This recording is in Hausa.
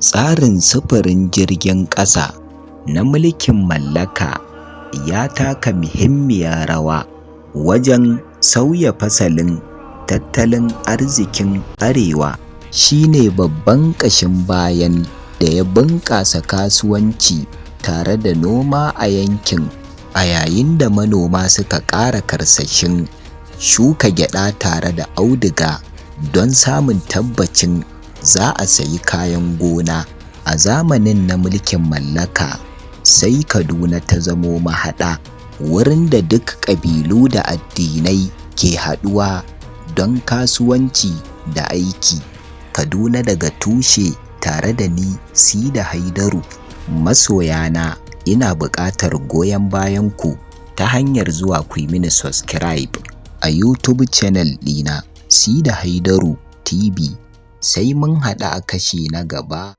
Tsarin sufurin jirgin ƙasa na mulkin mallaka ya taka muhimmiyar rawa wajen sauya fasalin tattalin arzikin Arewa. Shi ne babban ƙashin bayan da ya bunƙasa kasuwanci tare da noma a yankin, a yayin da manoma suka ƙara karsashin shuka gyaɗa tare da auduga don samun tabbacin za a sayi kayan gona. A zamanin na mulkin mallaka, sai Kaduna ta zamo mahaɗa, wurin da duk ƙabilu da addinai ke haɗuwa don kasuwanci da aiki. Kaduna daga tushe. Tare da ni Sida Haidaru. Masoyana, ina buƙatar goyon bayanku ta hanyar zuwa ku yi mini subscribe a YouTube channel ɗina Sida Haidaru TV. Sai mun haɗu a kashi na gaba.